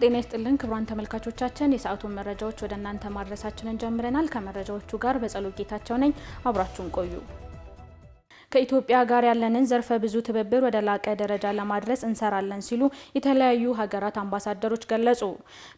ጤና ይስጥልን ክቡራን ተመልካቾቻችን የሰዓቱን መረጃዎች ወደ እናንተ ማድረሳችንን ጀምረናል። ከመረጃዎቹ ጋር በጸሎት ጌታቸው ነኝ። አብራችሁን ቆዩ። ከኢትዮጵያ ጋር ያለንን ዘርፈ ብዙ ትብብር ወደ ላቀ ደረጃ ለማድረስ እንሰራለን ሲሉ የተለያዩ ሀገራት አምባሳደሮች ገለጹ።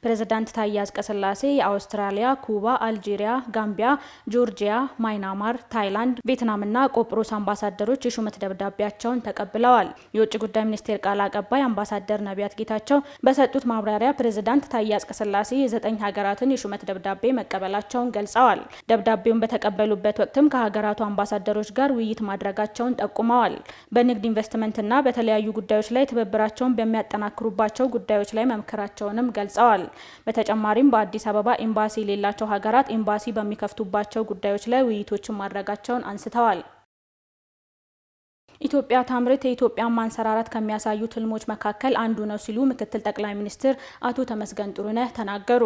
ፕሬዝዳንት ታዬ አጽቀሥላሴ የአውስትራሊያ፣ ኩባ፣ አልጄሪያ፣ ጋምቢያ፣ ጆርጂያ፣ ማይናማር፣ ታይላንድ፣ ቬትናምና ቆጵሮስ አምባሳደሮች የሹመት ደብዳቤያቸውን ተቀብለዋል። የውጭ ጉዳይ ሚኒስቴር ቃል አቀባይ አምባሳደር ነቢያት ጌታቸው በሰጡት ማብራሪያ ፕሬዝዳንት ታዬ አጽቀሥላሴ የ9 ሀገራትን የሹመት ደብዳቤ መቀበላቸውን ገልጸዋል። ደብዳቤውን በተቀበሉበት ወቅትም ከሀገራቱ አምባሳደሮች ጋር ውይይት ማድረጋቸውን ጠቁመዋል። በንግድ ኢንቨስትመንትና በተለያዩ ጉዳዮች ላይ ትብብራቸውን በሚያጠናክሩባቸው ጉዳዮች ላይ መምከራቸውንም ገልጸዋል። በተጨማሪም በአዲስ አበባ ኤምባሲ የሌላቸው ሀገራት ኤምባሲ በሚከፍቱባቸው ጉዳዮች ላይ ውይይቶችን ማድረጋቸውን አንስተዋል። ኢትዮጵያ ታምርት የኢትዮጵያን ማንሰራራት ከሚያሳዩ ህልሞች መካከል አንዱ ነው ሲሉ ምክትል ጠቅላይ ሚኒስትር አቶ ተመስገን ጥሩነህ ተናገሩ።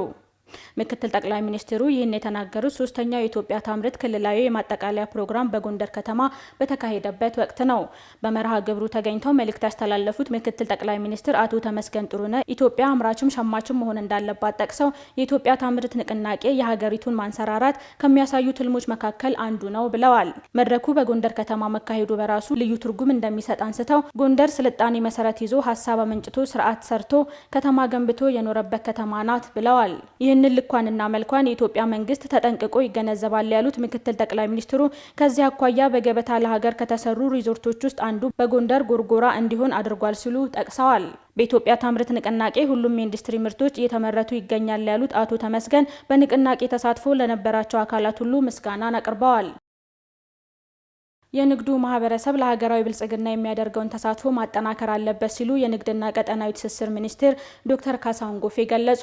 ምክትል ጠቅላይ ሚኒስትሩ ይህን የተናገሩት ሶስተኛው የኢትዮጵያ ታምርት ክልላዊ የማጠቃለያ ፕሮግራም በጎንደር ከተማ በተካሄደበት ወቅት ነው። በመርሃ ግብሩ ተገኝተው መልእክት ያስተላለፉት ምክትል ጠቅላይ ሚኒስትር አቶ ተመስገን ጥሩነህ ኢትዮጵያ አምራችም ሸማችም መሆን እንዳለባት ጠቅሰው የኢትዮጵያ ታምርት ንቅናቄ የሀገሪቱን ማንሰራራት ከሚያሳዩ ህልሞች መካከል አንዱ ነው ብለዋል። መድረኩ በጎንደር ከተማ መካሄዱ በራሱ ልዩ ትርጉም እንደሚሰጥ አንስተው ጎንደር ስልጣኔ መሰረት ይዞ ሀሳብ አመንጭቶ ስርዓት ሰርቶ ከተማ ገንብቶ የኖረበት ከተማ ናት ብለዋል። ይህንን ልኳንና መልኳን የኢትዮጵያ መንግስት ተጠንቅቆ ይገነዘባል ያሉት ምክትል ጠቅላይ ሚኒስትሩ ከዚህ አኳያ በገበታ ለሀገር ከተሰሩ ሪዞርቶች ውስጥ አንዱ በጎንደር ጎርጎራ እንዲሆን አድርጓል ሲሉ ጠቅሰዋል። በኢትዮጵያ ታምርት ንቅናቄ ሁሉም የኢንዱስትሪ ምርቶች እየተመረቱ ይገኛል ያሉት አቶ ተመስገን በንቅናቄ ተሳትፎ ለነበራቸው አካላት ሁሉ ምስጋናን አቅርበዋል። የንግዱ ማህበረሰብ ለሀገራዊ ብልጽግና የሚያደርገውን ተሳትፎ ማጠናከር አለበት ሲሉ የንግድና ቀጠናዊ ትስስር ሚኒስትር ዶክተር ካሳሁን ጎፌ ገለጹ።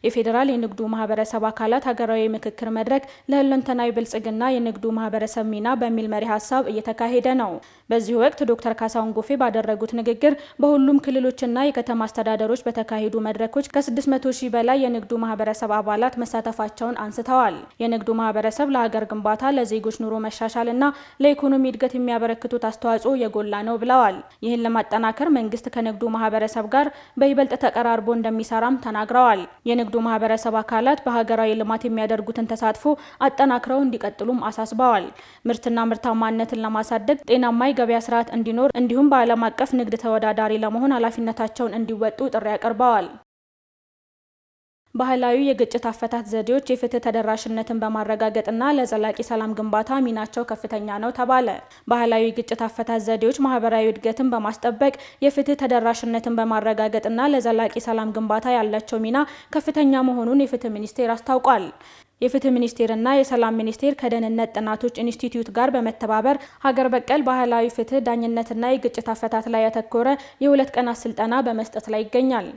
የፌዴራል የንግዱ ማህበረሰብ አካላት ሀገራዊ ምክክር መድረክ ለሁለንተናዊ ብልጽግና የንግዱ ማህበረሰብ ሚና በሚል መሪ ሀሳብ እየተካሄደ ነው። በዚህ ወቅት ዶክተር ካሳሁን ጎፌ ባደረጉት ንግግር በሁሉም ክልሎችና የከተማ አስተዳደሮች በተካሄዱ መድረኮች ከ600 ሺህ በላይ የንግዱ ማህበረሰብ አባላት መሳተፋቸውን አንስተዋል። የንግዱ ማህበረሰብ ለሀገር ግንባታ፣ ለዜጎች ኑሮ መሻሻልና ለኢኮኖሚ እድገት የሚያበረክቱት አስተዋጽኦ የጎላ ነው ብለዋል። ይህን ለማጠናከር መንግስት ከንግዱ ማህበረሰብ ጋር በይበልጥ ተቀራርቦ እንደሚሰራም ተናግረዋል። የንግዱ ማህበረሰብ አካላት በሀገራዊ ልማት የሚያደርጉትን ተሳትፎ አጠናክረው እንዲቀጥሉም አሳስበዋል። ምርትና ምርታማነትን ለማሳደግ ጤናማ የገበያ ስርዓት እንዲኖር እንዲሁም በዓለም አቀፍ ንግድ ተወዳዳሪ ለመሆን ኃላፊነታቸውን እንዲወጡ ጥሪ አቅርበዋል። ባህላዊ የግጭት አፈታት ዘዴዎች የፍትህ ተደራሽነትን በማረጋገጥና ለዘላቂ ሰላም ግንባታ ሚናቸው ከፍተኛ ነው ተባለ። ባህላዊ የግጭት አፈታት ዘዴዎች ማህበራዊ እድገትን በማስጠበቅ የፍትህ ተደራሽነትን በማረጋገጥና ለዘላቂ ሰላም ግንባታ ያላቸው ሚና ከፍተኛ መሆኑን የፍትህ ሚኒስቴር አስታውቋል። የፍትህ ሚኒስቴርና የሰላም ሚኒስቴር ከደህንነት ጥናቶች ኢንስቲትዩት ጋር በመተባበር ሀገር በቀል ባህላዊ ፍትህ፣ ዳኝነትና የግጭት አፈታት ላይ ያተኮረ የ2 ቀናት ስልጠና በመስጠት ላይ ይገኛል።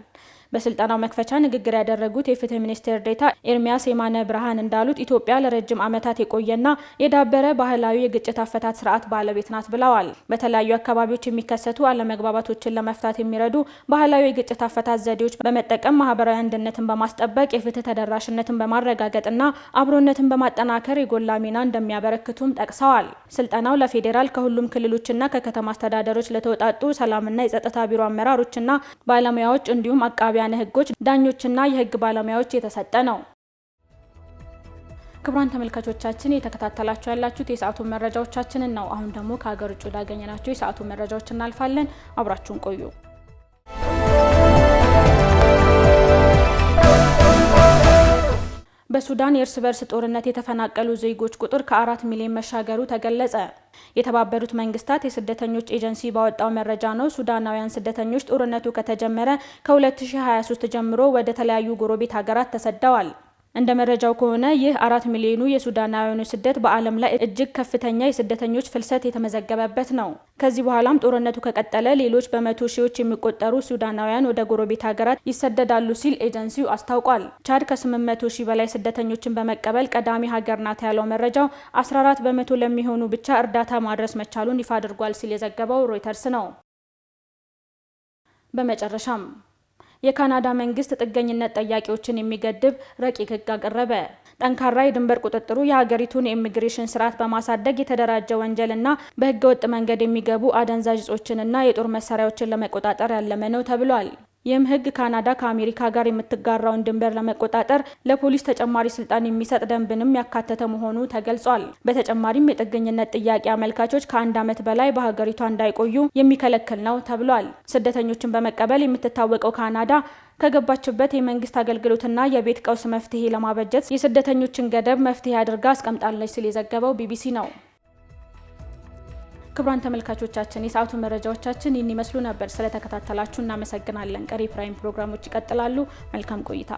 በስልጠናው መክፈቻ ንግግር ያደረጉት የፍትህ ሚኒስቴር ዴኤታ ኤርሚያስ የማነ ብርሃን እንዳሉት ኢትዮጵያ ለረጅም ዓመታት የቆየና የዳበረ ባህላዊ የግጭት አፈታት ስርዓት ባለቤት ናት ብለዋል። በተለያዩ አካባቢዎች የሚከሰቱ አለመግባባቶችን ለመፍታት የሚረዱ ባህላዊ የግጭት አፈታት ዘዴዎች በመጠቀም ማህበራዊ አንድነትን በማስጠበቅ የፍትህ ተደራሽነትን በማረጋገጥና አብሮነትን በማጠናከር የጎላ ሚና እንደሚያበረክቱም ጠቅሰዋል። ስልጠናው ለፌዴራል ከሁሉም ክልሎችና ከከተማ አስተዳደሮች ለተወጣጡ ሰላምና የጸጥታ ቢሮ አመራሮችና ባለሙያዎች እንዲሁም አቃቢያነ ሕጎች፣ ዳኞችና የህግ ባለሙያዎች የተሰጠ ነው። ክቡራን ተመልካቾቻችን የተከታተላችሁ ያላችሁት የሰዓቱን መረጃዎቻችንን ነው። አሁን ደግሞ ከሀገር ውጭ ወዳገኘናቸው የሰዓቱን መረጃዎች እናልፋለን። አብራችሁን ቆዩ። በሱዳን የእርስ በርስ ጦርነት የተፈናቀሉ ዜጎች ቁጥር ከ4 ሚሊዮን መሻገሩ ተገለጸ። የተባበሩት መንግስታት የስደተኞች ኤጀንሲ ባወጣው መረጃ ነው። ሱዳናውያን ስደተኞች ጦርነቱ ከተጀመረ ከ2023 ጀምሮ ወደ ተለያዩ ጎረቤት ሀገራት ተሰደዋል። እንደ መረጃው ከሆነ ይህ 4 ሚሊዮኑ የሱዳናውያኑ ስደት በዓለም ላይ እጅግ ከፍተኛ የስደተኞች ፍልሰት የተመዘገበበት ነው። ከዚህ በኋላም ጦርነቱ ከቀጠለ ሌሎች በመቶ ሺዎች የሚቆጠሩ ሱዳናውያን ወደ ጎረቤት ሀገራት ይሰደዳሉ ሲል ኤጀንሲው አስታውቋል። ቻድ ከ800 ሺህ በላይ ስደተኞችን በመቀበል ቀዳሚ ሀገር ናት ያለው መረጃው 14 በመቶ ለሚሆኑ ብቻ እርዳታ ማድረስ መቻሉን ይፋ አድርጓል ሲል የዘገበው ሮይተርስ ነው። በመጨረሻም የካናዳ መንግስት ጥገኝነት ጠያቂዎችን የሚገድብ ረቂቅ ህግ አቀረበ። ጠንካራ የድንበር ቁጥጥሩ የሀገሪቱን የኢሚግሬሽን ስርዓት በማሳደግ የተደራጀ ወንጀልና በህገ ወጥ መንገድ የሚገቡ አደንዛዥ እጾችንና የጦር መሳሪያዎችን ለመቆጣጠር ያለመ ነው ተብሏል። ይህም ህግ ካናዳ ከአሜሪካ ጋር የምትጋራውን ድንበር ለመቆጣጠር ለፖሊስ ተጨማሪ ስልጣን የሚሰጥ ደንብንም ያካተተ መሆኑ ተገልጿል። በተጨማሪም የጥገኝነት ጥያቄ አመልካቾች ከ1 ዓመት በላይ በሀገሪቷ እንዳይቆዩ የሚከለክል ነው ተብሏል። ስደተኞችን በመቀበል የምትታወቀው ካናዳ ከገባችበት የመንግስት አገልግሎትና የቤት ቀውስ መፍትሄ ለማበጀት የስደተኞችን ገደብ መፍትሄ አድርጋ አስቀምጣለች ሲል የዘገበው ቢቢሲ ነው። ክቡራን ተመልካቾቻችን የሰዓቱ መረጃዎቻችን ይህን ይመስሉ ነበር። ስለተከታተላችሁ እናመሰግናለን። ቀሪ ፕራይም ፕሮግራሞች ይቀጥላሉ። መልካም ቆይታ።